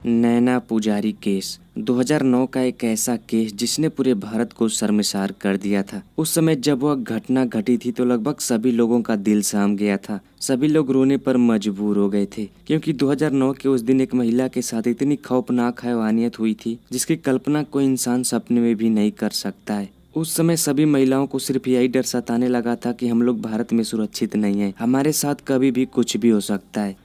नैना पुजारी केस 2009 का एक ऐसा केस जिसने पूरे भारत को शर्मसार कर दिया था। उस समय जब वह घटना घटी थी तो लगभग सभी लोगों का दिल सहम गया था। सभी लोग रोने पर मजबूर हो गए थे क्योंकि 2009 के उस दिन एक महिला के साथ इतनी खौफनाक हैवानियत हुई थी जिसकी कल्पना कोई इंसान सपने में भी नहीं कर सकता है। उस समय सभी महिलाओं को सिर्फ यही डर सताने लगा था कि हम लोग भारत में सुरक्षित नहीं हैं, हमारे साथ कभी भी कुछ भी हो सकता है।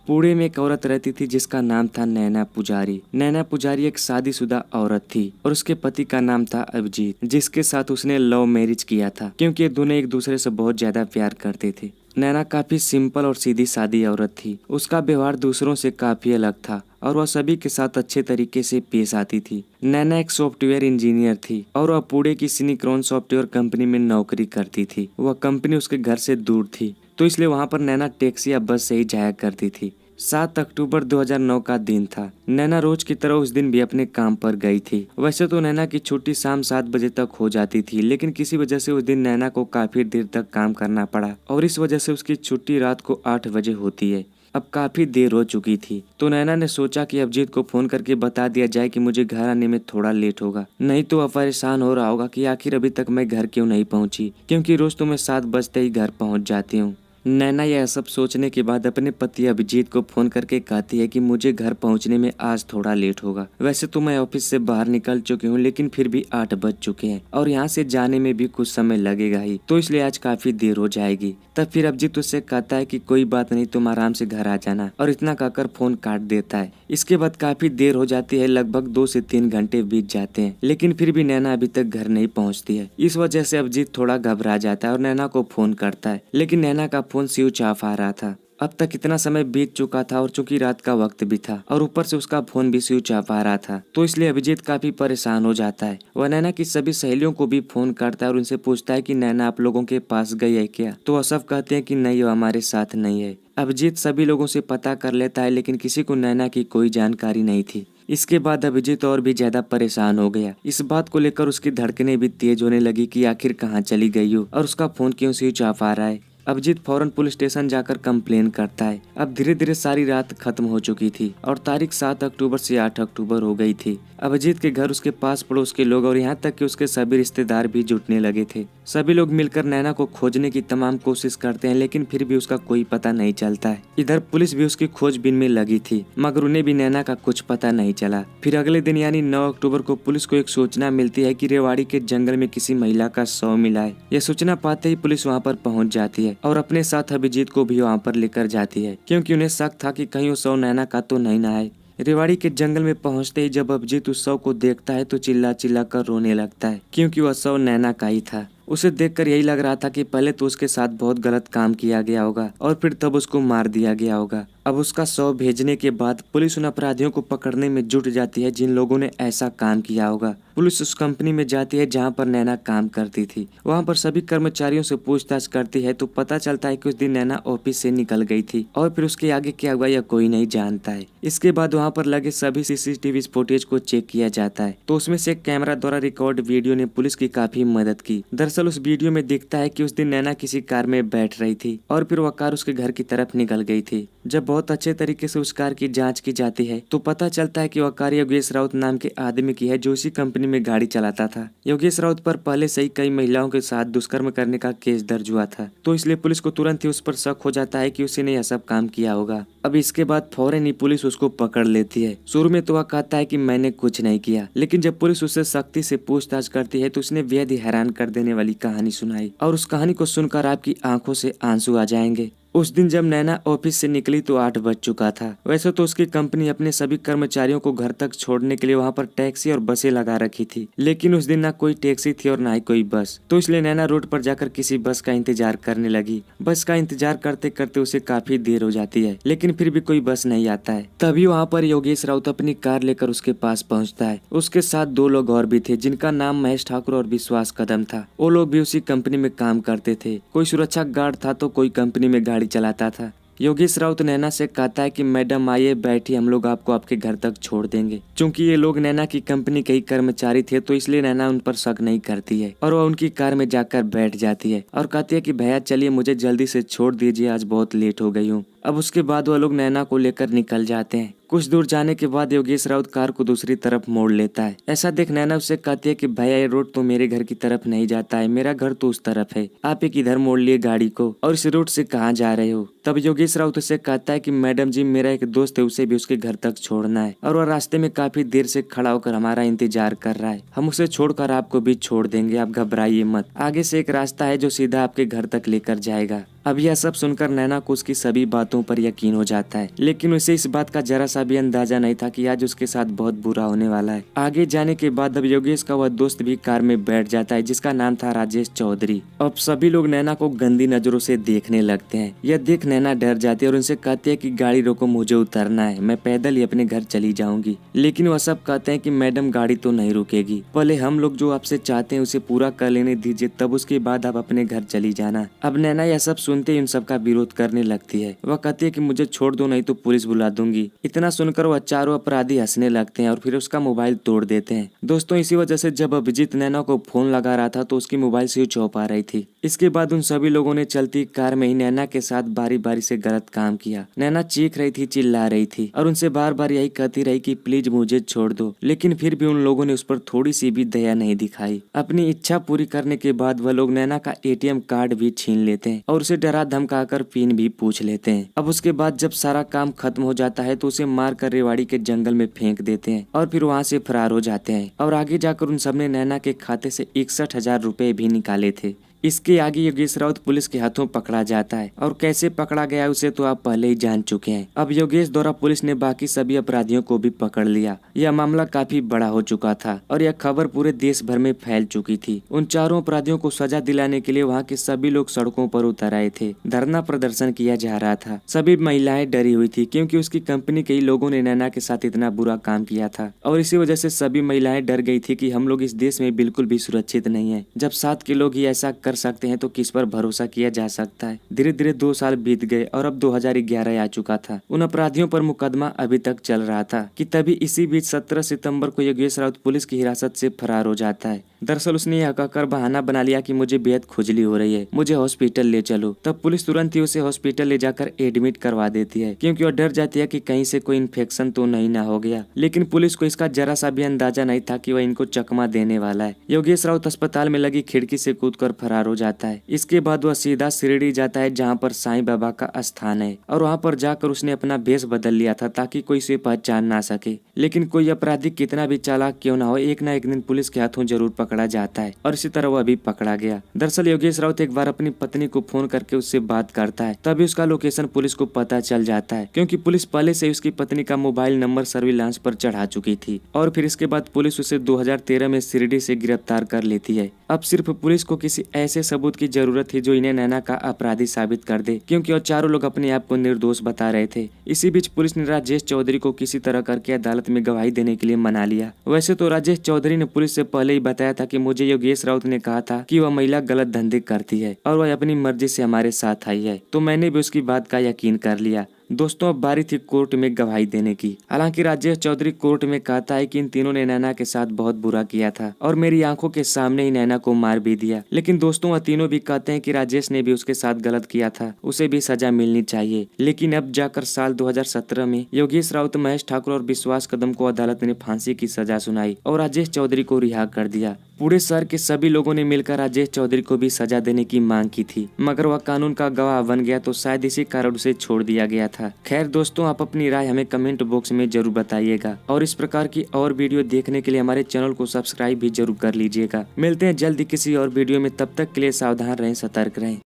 पुणे में एक औरत रहती थी जिसका नाम था नैना पुजारी। नैना पुजारी एक शादीशुदा औरत थी और उसके पति का नाम था अभिजीत, जिसके साथ उसने लव मैरिज किया था क्योंकि ये दोनों एक दूसरे से बहुत ज्यादा प्यार करते थे। नैना काफी सिंपल और सीधी सादी औरत थी। उसका व्यवहार दूसरों से काफी अलग था और वह सभी के साथ अच्छे तरीके से पेश आती थी। नैना एक सॉफ्टवेयर इंजीनियर थी और वह पुणे की सिनिक्रॉन सॉफ्टवेयर कंपनी में नौकरी करती थी। वह कंपनी उसके घर से दूर थी तो इसलिए वहां पर नैना टैक्सी या बस से ही जाया करती थी। 7 अक्टूबर 2009 का दिन था। नैना रोज की तरह उस दिन भी अपने काम पर गई थी। वैसे तो नैना की छुट्टी शाम 7 बजे तक हो जाती थी, लेकिन किसी वजह से उस दिन नैना को काफी देर तक काम करना पड़ा और इस वजह से उसकी छुट्टी रात को 8 बजे होती है। अब काफी देर हो चुकी थी तो नैना ने सोचा कि अभिजीत को फोन करके बता दिया जाए कि मुझे घर आने में थोड़ा लेट होगा, नहीं तो वह परेशान हो रहा होगा कि आखिर अभी तक मैं घर क्यों नहीं पहुंची, क्योंकि रोज तो मैं 7 बजते ही घर पहुंच जाती हूँ। नैना यह सब सोचने के बाद अपने पति अभिजीत को फोन करके कहती है कि मुझे घर पहुंचने में आज थोड़ा लेट होगा। वैसे तो मैं ऑफिस से बाहर निकल चुकी हूँ, लेकिन फिर भी 8 बज चुके हैं और यहाँ से जाने में भी कुछ समय लगेगा ही, तो इसलिए आज काफी देर हो जाएगी। तब फिर अभिजीत उससे कहता है कि कोई बात नहीं, तुम आराम से घर आ जाना, और इतना कहकर फोन काट देता है। इसके बाद काफी देर हो जाती है, लगभग 2 से 3 घंटे बीत जाते हैं, लेकिन फिर भी नैना अभी तक घर नहीं पहुँचती है। इस वजह से अभिजीत थोड़ा घबरा जाता है और नैना को फोन करता है, लेकिन नैना का फोन स्विच ऑफ आ रहा था। अब तक इतना समय बीत चुका था और चूंकि रात का वक्त भी था और ऊपर से उसका फोन भी स्विच ऑफ आ रहा था, तो इसलिए अभिजीत काफी परेशान हो जाता है। वह नैना की सभी सहेलियों को भी फोन करता है और उनसे पूछता है कि नैना आप लोगों के पास गई है क्या, तो वह सब कहते हैं कि नहीं, वो हमारे साथ नहीं है। अभिजीत सभी लोगों से पता कर लेता है, लेकिन किसी को नैना की कोई जानकारी नहीं थी। इसके बाद अभिजीत और भी ज्यादा परेशान हो गया। इस बात को लेकर उसकी धड़कनें भी तेज होने लगी कि आखिर कहाँ चली गई हो और उसका फोन क्यों स्विच ऑफ आ रहा है। अभिजीत फौरन पुलिस स्टेशन जाकर कंप्लेन करता है। अब धीरे धीरे सारी रात खत्म हो चुकी थी और तारीख 7 अक्टूबर से 8 अक्टूबर हो गई थी। अभिजीत के घर उसके पास पड़ोस के लोग और यहाँ तक कि उसके सभी रिश्तेदार भी जुटने लगे थे। सभी लोग मिलकर नैना को खोजने की तमाम कोशिश करते हैं, लेकिन फिर भी उसका कोई पता नहीं चलता है। इधर पुलिस भी उसकी खोजबीन में लगी थी, मगर उन्हें भी नैना का कुछ पता नहीं चला। फिर अगले दिन यानी 9 अक्टूबर को पुलिस को एक सूचना मिलती है कि रेवाड़ी के जंगल में किसी महिला का शव मिला है। यह सूचना पाते ही पुलिस वहाँ पर पहुँच जाती है और अपने साथ अभिजीत को भी वहाँ पर लेकर जाती है, क्योंकि उन्हें शक था कि कहीं वो शव नैना का तो नहीं ना है। रेवाड़ी के जंगल में पहुंचते ही जब अभिजीत उस शव को देखता है तो चिल्ला चिल्ला कर रोने लगता है, क्योंकि वह शव नैना का ही था। उसे देखकर यही लग रहा था कि पहले तो उसके साथ बहुत गलत काम किया गया होगा और फिर तब उसको मार दिया गया होगा। अब उसका शव भेजने के बाद पुलिस उन अपराधियों को पकड़ने में जुट जाती है जिन लोगों ने ऐसा काम किया होगा। पुलिस उस कंपनी में जाती है जहां पर नैना काम करती थी। वहां पर सभी कर्मचारियों से पूछताछ करती है तो पता चलता है कि उस दिन नैना ऑफिस से निकल गई थी और फिर उसके आगे क्या हुआ यह कोई नहीं जानता है। इसके बाद वहां पर लगे सभी सीसीटीवी फुटेज को चेक किया जाता है तो उसमें से एक कैमरा द्वारा रिकॉर्ड वीडियो ने पुलिस की काफी मदद की। दरअसल उस वीडियो में दिखता है कि उस दिन नैना किसी कार में बैठ रही थी और फिर वह कार उसके घर की तरफ निकल गई थी। जब बहुत अच्छे तरीके से उस कार की जांच की जाती है तो पता चलता है कि वह कार योगेश राउत नाम के आदमी की है जो इसी कंपनी में गाड़ी चलाता था। योगेश राउत पर पहले से ही कई महिलाओं के साथ दुष्कर्म करने का केस दर्ज हुआ था, तो इसलिए पुलिस को तुरंत ही उस पर शक हो जाता है कि उसी ने यह सब काम किया होगा। अब इसके बाद फौरन ही पुलिस उसको पकड़ लेती है। शुरू में तो वह कहता है कि मैंने कुछ नहीं किया, लेकिन जब पुलिस उससे सख्ती से पूछताछ करती है तो उसने बेहद ही हैरान कर देने वाली कहानी सुनाई और उस कहानी को सुनकर आपकी आंखों से आंसू आ जाएंगे। उस दिन जब नैना ऑफिस से निकली तो 8 बज चुका था। वैसे तो उसकी कंपनी अपने सभी कर्मचारियों को घर तक छोड़ने के लिए वहां पर टैक्सी और बसें लगा रखी थी, लेकिन उस दिन ना कोई टैक्सी थी और ना ही कोई बस, तो इसलिए नैना रोड पर जाकर किसी बस का इंतजार करने लगी। बस का इंतजार करते करते उसे काफी देर हो जाती है, लेकिन फिर भी कोई बस नहीं आता है। तभी वहाँ पर योगेश राउत अपनी कार लेकर उसके पास पहुँचता है। उसके साथ 2 लोग और भी थे जिनका नाम महेश ठाकुर और विश्वास कदम था। वो लोग भी उसी कंपनी में काम करते थे। कोई सुरक्षा गार्ड था तो कोई कंपनी में गाड़ी चलाता था। योगेश राउत नैना से कहता है कि मैडम आइए बैठिए, हम लोग आपको आपके घर तक छोड़ देंगे। चूंकि ये लोग नैना की कंपनी के ही कर्मचारी थे तो इसलिए नैना उन पर शक नहीं करती है और वह उनकी कार में जाकर बैठ जाती है और कहती है कि भैया चलिए मुझे जल्दी से छोड़ दीजिए, आज बहुत लेट हो गई हूँ। अब उसके बाद वह लोग नैना को लेकर निकल जाते हैं। कुछ दूर जाने के बाद योगेश राउत कार को दूसरी तरफ मोड़ लेता है। ऐसा देख नैना उससे कहती है कि भैया ये रोड तो मेरे घर की तरफ नहीं जाता है, मेरा घर तो उस तरफ है, आप एक इधर मोड़ लिए गाड़ी को और इस रोड से कहाँ जा रहे हो। तब योगेश राउत उससे कहता है कि मैडम जी मेरा एक दोस्त है, उसे भी उसके घर तक छोड़ना है और वह रास्ते में काफी देर से खड़ा होकर हमारा इंतजार कर रहा है, हम उसे छोड़कर आपको भी छोड़ देंगे, आप घबराइए मत, आगे से एक रास्ता है जो सीधा आपके घर तक लेकर जाएगा। अब यह सब सुनकर नैना को उसकी सभी बातों पर यकीन हो जाता है, लेकिन उसे इस बात का जरा सा भी अंदाजा नहीं था कि आज उसके साथ बहुत बुरा होने वाला है। आगे जाने के बाद अब योगेश का वह दोस्त भी कार में बैठ जाता है जिसका नाम था राजेश चौधरी। अब सभी लोग नैना को गंदी नजरों से देखने लगते हैं। यह देख नैना डर जाती है और उनसे कहती है कि गाड़ी रोको, मुझे उतरना है, मैं पैदल ही अपने घर चली जाऊंगी। लेकिन वह सब कहते हैं कि मैडम गाड़ी तो नहीं रुकेगी, पहले हम लोग जो आपसे चाहते हैं उसे पूरा कर लेने दीजिए, तब उसके बाद आप अपने घर चली जाना। अब नैना यह सब सुनते ही उन सब का विरोध करने लगती है। वह कहती है कि मुझे छोड़ दो नहीं तो पुलिस बुला दूंगी। इतना सुनकर वह चारों अपराधी हंसने लगते हैं और फिर उसका मोबाइल तोड़ देते हैं। दोस्तों इसी वजह से जब अभिजीत नैना को फोन लगा रहा था तो उसकी मोबाइल स्विच ऑफ आ रही थी। इसके बाद उन सभी लोगों ने चलती कार में ही नैना के साथ बारी बारी से गलत काम किया। नैना चीख रही थी, चिल्ला रही थी और उनसे बार बार यही कहती रही कि प्लीज मुझे छोड़ दो, लेकिन फिर भी उन लोगों ने उस पर थोड़ी सी भी दया नहीं दिखाई। अपनी इच्छा पूरी करने के बाद वह लोग नैना का एटीएम कार्ड भी छीन लेते हैं और उसे डरा धमकाकर पिन भी पूछ लेते हैं। अब उसके बाद जब सारा काम खत्म हो जाता है तो उसे मार कर रेवाड़ी के जंगल में फेंक देते हैं और फिर वहाँ से फरार हो जाते हैं। और आगे जाकर उन सबने नैना के खाते से 61,000 रुपए भी निकाले थे। इसके आगे योगेश राउत पुलिस के हाथों पकड़ा जाता है और कैसे पकड़ा गया उसे तो आप पहले ही जान चुके हैं। अब योगेश द्वारा पुलिस ने बाकी सभी अपराधियों को भी पकड़ लिया। यह मामला काफी बड़ा हो चुका था और यह खबर पूरे देश भर में फैल चुकी थी। उन चारों अपराधियों को सजा दिलाने के लिए वहाँ के सभी लोग सड़कों पर उतर आए थे। धरना प्रदर्शन किया जा रहा था। सभी महिलाएं डरी हुई थी क्योंकि उसकी कंपनी के ही लोगों ने नैना के साथ इतना बुरा काम किया था और इसी वजह से सभी महिलाएं डर गई थी कि हम लोग इस देश में बिल्कुल भी सुरक्षित नहीं है। जब साथ के लोग ही ऐसा कर सकते हैं तो किस पर भरोसा किया जा सकता है। धीरे धीरे 2 साल बीत गए और अब 2011 आ चुका था। उन अपराधियों पर मुकदमा अभी तक चल रहा था कि तभी इसी बीच 17 सितंबर को योगेश राउत पुलिस की हिरासत से फरार हो जाता है। दरअसल उसने यह कहकर बहाना बना लिया कि मुझे बेहद खुजली हो रही है, मुझे हॉस्पिटल ले चलो। तब पुलिस तुरंत ही उसे हॉस्पिटल ले जाकर एडमिट करवा देती है क्योंकि वह डर जाती है कि कहीं से कोई इन्फेक्शन तो नहीं ना हो गया। लेकिन पुलिस को इसका जरा सा भी अंदाजा नहीं था कि वह इनको चकमा देने वाला है। योगेश राउत अस्पताल में लगी खिड़की से कूदकर फरार हो जाता है। इसके बाद वह सीधा शिरडी जाता है जहाँ पर साईं बाबा का स्थान है और वहाँ पर जाकर उसने अपना भेष बदल लिया था ताकि कोई उसे पहचान ना सके। लेकिन कोई अपराधी कितना भी चालाक क्यों ना हो, एक ना एक दिन पुलिस के हाथों जरूर पकड़ा जाता है और इसी तरह वह भी पकड़ा गया। दरअसल योगेश राउत एक बार अपनी पत्नी को फोन करके उससे बात करता है, तभी उसका लोकेशन पुलिस को पता चल जाता है क्योंकि पुलिस पहले से उसकी पत्नी का मोबाइल नंबर सर्विलांस पर चढ़ा चुकी थी। और फिर इसके बाद पुलिस उसे 2013 में शिरडी से गिरफ्तार कर लेती है। अब सिर्फ पुलिस को किसी ऐसे सबूत की जरूरत थी जो इन्हें नैना का अपराधी साबित कर दे क्योंकि वो चारों लोग अपने आप को निर्दोष बता रहे थे। इसी बीच पुलिस ने राजेश चौधरी को किसी तरह करके अदालत में गवाही देने के लिए मना लिया। वैसे तो राजेश चौधरी ने पुलिस से पहले ही बताया था कि मुझे योगेश राउत ने कहा था कि वह महिला गलत धंधे करती है और वह अपनी मर्जी से हमारे साथ आई है, तो मैंने भी उसकी बात का यकीन कर लिया। दोस्तों अब बारी थी कोर्ट में गवाही देने की। हालांकि राजेश चौधरी कोर्ट में कहता है कि इन तीनों ने नैना के साथ बहुत बुरा किया था और मेरी आंखों के सामने ही नैना को मार भी दिया। लेकिन दोस्तों वह तीनों भी कहते हैं कि राजेश ने भी उसके साथ गलत किया था, उसे भी सजा मिलनी चाहिए। लेकिन अब जाकर साल 2017 में योगेश राउत, महेश ठाकुर और विश्वास कदम को अदालत ने फांसी की सजा सुनाई और राजेश चौधरी को रिहा कर दिया। पूरे शहर के सभी लोगों ने मिलकर राजेश चौधरी को भी सजा देने की मांग की थी, मगर वह कानून का गवाह बन गया तो शायद इसी कारण उसे छोड़ दिया गया था। खैर दोस्तों, आप अपनी राय हमें कमेंट बॉक्स में जरूर बताइएगा और इस प्रकार की और वीडियो देखने के लिए हमारे चैनल को सब्सक्राइब भी जरूर कर लीजिएगा। मिलते हैं जल्दी किसी और वीडियो में, तब तक के लिए सावधान रहें, सतर्क रहें।